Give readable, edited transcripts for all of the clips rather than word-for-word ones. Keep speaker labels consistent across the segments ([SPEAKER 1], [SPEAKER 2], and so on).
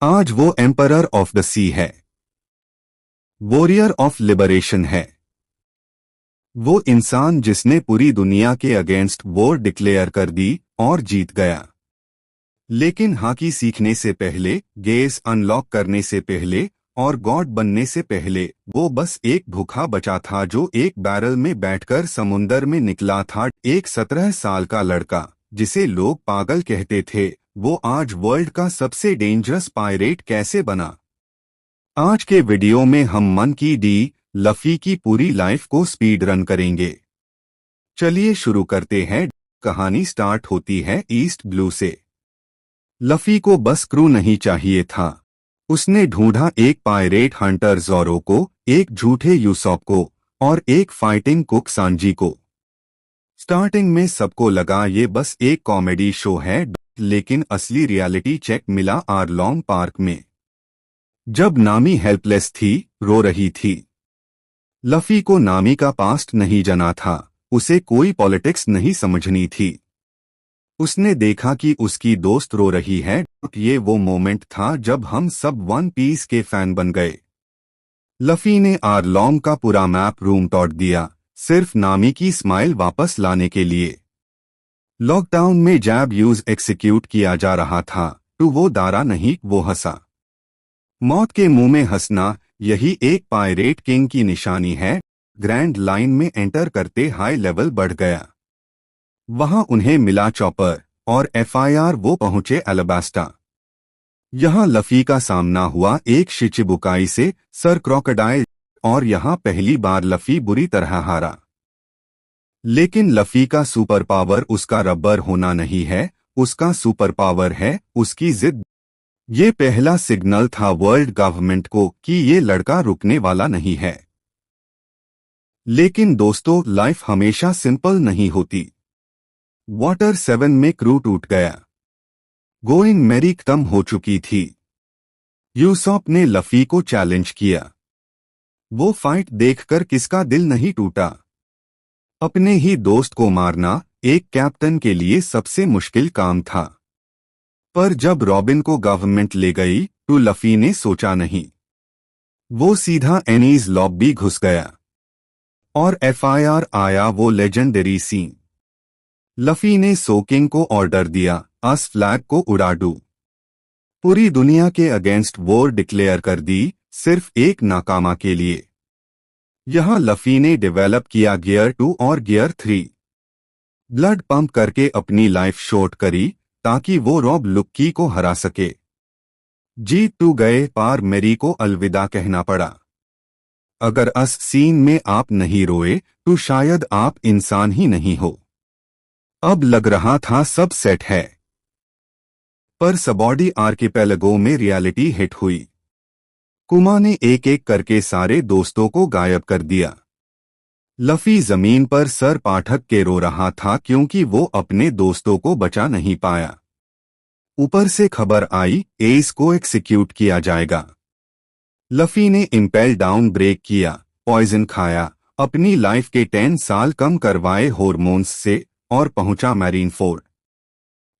[SPEAKER 1] आज वो emperor of the सी है, वॉरियर ऑफ लिबरेशन है। वो इंसान जिसने पूरी दुनिया के अगेंस्ट वॉर डिक्लेयर कर दी और जीत गया। लेकिन हॉकी सीखने से पहले, गेस अनलॉक करने से पहले और गॉड बनने से पहले वो बस एक भूखा बच्चा था जो एक बैरल में बैठकर समुंदर में निकला था। एक 17 साल का लड़का जिसे लोग पागल कहते थे, वो आज वर्ल्ड का सबसे डेंजरस पायरेट कैसे बना। आज के वीडियो में हम मंकी डी लफी की पूरी लाइफ को स्पीड रन करेंगे। चलिए शुरू करते हैं। कहानी स्टार्ट होती है ईस्ट ब्लू से। लफी को बस क्रू नहीं चाहिए था। उसने ढूंढा एक पायरेट हंटर ज़ोरो को, एक झूठे यूसॉप को और एक फाइटिंग कुक सांजी को। स्टार्टिंग में सबको लगा ये बस एक कॉमेडी शो है, लेकिन असली रियलिटी चेक मिला आरलोंग पार्क में, जब नामी हेल्पलेस थी, रो रही थी। लफी को नामी का पास्ट नहीं जाना था, उसे कोई पॉलिटिक्स नहीं समझनी थी। उसने देखा कि उसकी दोस्त रो रही है। ये वो मोमेंट था जब हम सब वन पीस के फैन बन गए। लफी ने आरलोंग का पूरा मैप रूम तोड़ दिया, सिर्फ नामी की स्माइल वापस लाने के लिए। लॉकडाउन में जैब यूज एक्सिक्यूट किया जा रहा था, तो वो दारा नहीं, वो हंसा। मौत के मुंह में हंसना, यही एक पायरेट किंग की निशानी है। ग्रैंड लाइन में एंटर करते हाई लेवल बढ़ गया। वहां उन्हें मिला चॉपर और एफआईआर, वो पहुंचे अलाबास्टा। यहां लफी का सामना हुआ एक शिचिबुकाई से, सर क्रोकोडाइल, और यहां पहली बार लफी बुरी तरह हारा। लेकिन लफी का सुपर पावर उसका रबर होना नहीं है, उसका सुपर पावर है उसकी जिद। ये पहला सिग्नल था वर्ल्ड गवर्नमेंट को कि ये लड़का रुकने वाला नहीं है। लेकिन दोस्तों, लाइफ हमेशा सिंपल नहीं होती। वाटर 7 में क्रू टूट गया। गोइंग मैरी खत्म हो चुकी थी। यूसॉप ने लफी को चैलेंज किया। वो फाइट देखकर किसका दिल नहीं टूटा। अपने ही दोस्त को मारना एक कैप्टन के लिए सबसे मुश्किल काम था। पर जब रॉबिन को गवर्नमेंट ले गई तो लफी ने सोचा नहीं। वो सीधा एनीज लॉबी घुस गया और एफआईआर आया, वो लेजेंडरी सीन। लफी ने सोकिंग को ऑर्डर दिया, अस फ्लैग को उड़ा दो। पूरी दुनिया के अगेंस्ट वॉर डिक्लेयर कर दी, सिर्फ एक नाकामा के लिए। यहां लफी ने डेवलप किया गियर 2 और गियर 3। ब्लड पंप करके अपनी लाइफ शॉर्ट करी ताकि वो रॉब लुक्की को हरा सके। जीत तो गए, पार मेरी को अलविदा कहना पड़ा। अगर अस सीन में आप नहीं रोए तो शायद आप इंसान ही नहीं हो। अब लग रहा था सब सेट है। पर सबॉडी आर्किपेलागो में रियलिटी हिट हुई। कुमा ने एक एक करके सारे दोस्तों को गायब कर दिया। लफी जमीन पर सर पाठक के रो रहा था क्योंकि वो अपने दोस्तों को बचा नहीं पाया। ऊपर से खबर आई एस को एक्सिक्यूट किया जाएगा। लफी ने इंपेल डाउन ब्रेक किया, पॉइजन खाया, अपनी लाइफ के 10 साल कम करवाए हॉर्मोन्स से और पहुंचा मैरीन फोर्ड।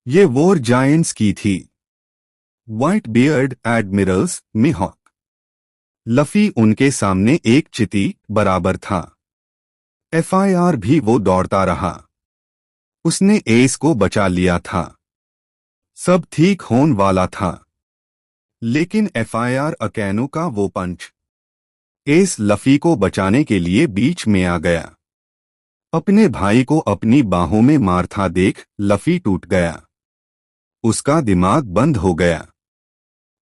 [SPEAKER 1] ये वॉर जायंट्स की थी। Whitebeard admirals, Mihawk. Luffy उनके सामने एक चिती बराबर था। एफआईआर भी वो दौड़ता रहा। उसने एस को बचा लिया था। सब ठीक होने वाला था। लेकिन एफआईआर अकैनो का वो पंच। एस लफी को बचाने के लिए बीच में आ गया। अपने भाई को अपनी बाहों में मारता देख लफी टूट गया। उसका दिमाग बंद हो गया।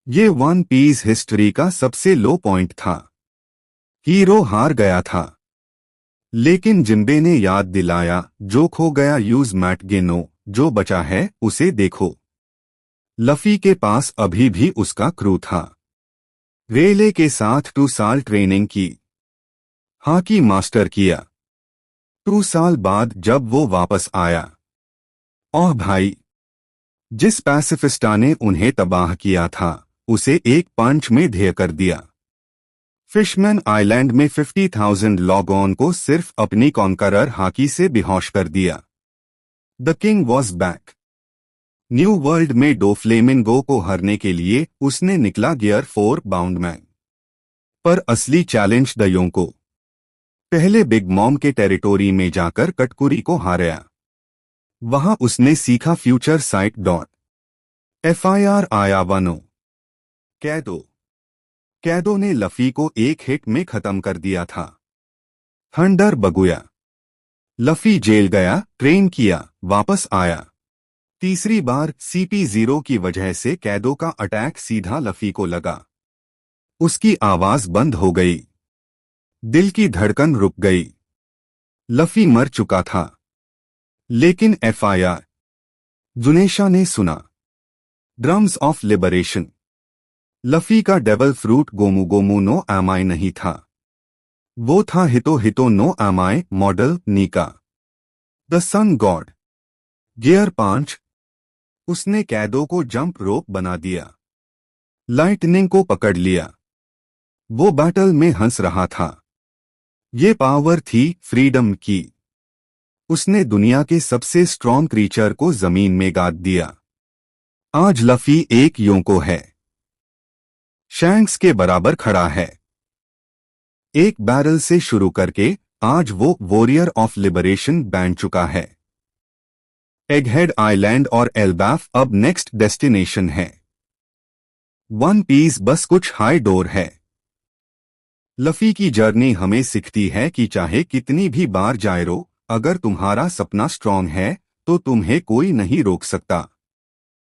[SPEAKER 1] ये वन पीस हिस्ट्री का सबसे लो पॉइंट था। हीरो हार गया था। लेकिन जिम्बे ने याद दिलाया, जो खो गया यूज मैट गिनो, जो बचा है उसे देखो। लफी के पास अभी भी उसका क्रू था। रेले के साथ 2 साल ट्रेनिंग की, हॉकी मास्टर किया। 2 साल बाद जब वो वापस आया, ओह भाई, जिस पैसिफिस्टा ने उन्हें तबाह किया था उसे एक पंच में ढेर कर दिया। फिशमैन आइलैंड में 50,000 लॉग-ऑन को सिर्फ अपनी कॉन्करर हॉकी से बेहोश कर दिया। The king was back. New world में डोफ्लेमिंगो को हरने के लिए उसने निकला गियर 4 बाउंडमैन। पर असली चैलेंज द योंको पहले बिग मॉम के टेरिटोरी में जाकर कटकुरी को हारा। वहां उसने सीखा फ्यूचर साइट डॉट FIR आया वनो कैदो। कैदो ने लफी को एक हिट में खत्म कर दिया था। थंडर बगुया लफी जेल गया, ट्रेन किया, वापस आया। तीसरी बार CP0 की वजह से कैदो का अटैक सीधा लफी को लगा। उसकी आवाज बंद हो गई, दिल की धड़कन रुक गई। लफी मर चुका था। लेकिन FIR जुनेशा ने सुना। Drums of liberation. लफी का डेवल फ्रूट गोमू गोमू नो एमाई नहीं था, वो था हितो हितो नो एमाई model Nika the sun god. Gear 5। उसने कैदो को जंप रोप बना दिया, लाइटनिंग को पकड़ लिया। वो बैटल में हंस रहा था। ये पावर थी फ्रीडम की। उसने दुनिया के सबसे स्ट्रॉन्ग क्रीचर को जमीन में गाड़ दिया। आज लफी एक योंको है, शैंक्स के बराबर खड़ा है। एक बैरल से शुरू करके आज वो वॉरियर ऑफ लिबरेशन बन चुका है। एगहेड आइलैंड और एल्बाफ अब नेक्स्ट डेस्टिनेशन है। वन पीस बस कुछ हाई डोर है। लफी की जर्नी हमें सिखाती है कि चाहे कितनी भी बार जाए रो, अगर तुम्हारा सपना स्ट्रांग है तो तुम्हें कोई नहीं रोक सकता।